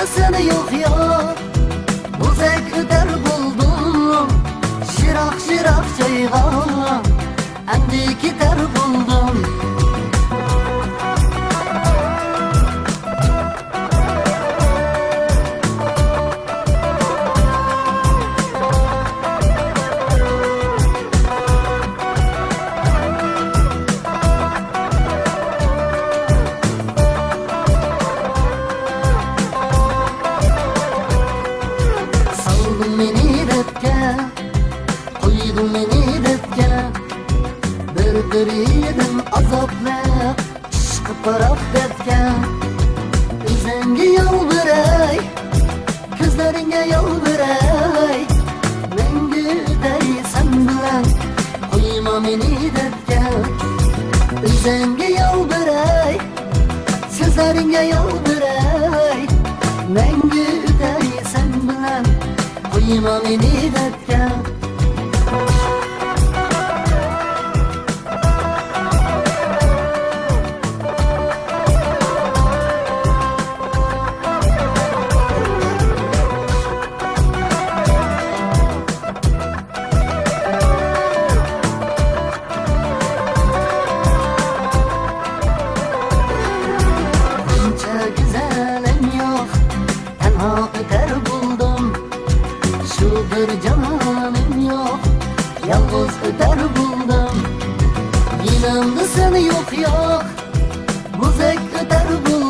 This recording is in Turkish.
Yanımda seni yok ya, buzek öter buldum. Şirak şirak çaygan, endi gider buldum. Saldın beni depke, koydun beni depke. Bir yedim azapla, ishqi paraq depke. O'zingga yolviray, ko'zlaringga yolviray. Menguday sen bilan qo'yma meni depke. O'zingga yolviray, so'zlaringga yolviray. Menguday sen bilan qo'yma meni depke. Güzelim yok, tenha öter buldum. Şu bir canım yok, yalnız öter buldum. Yanımda seni yok yok, buzek öter buldum.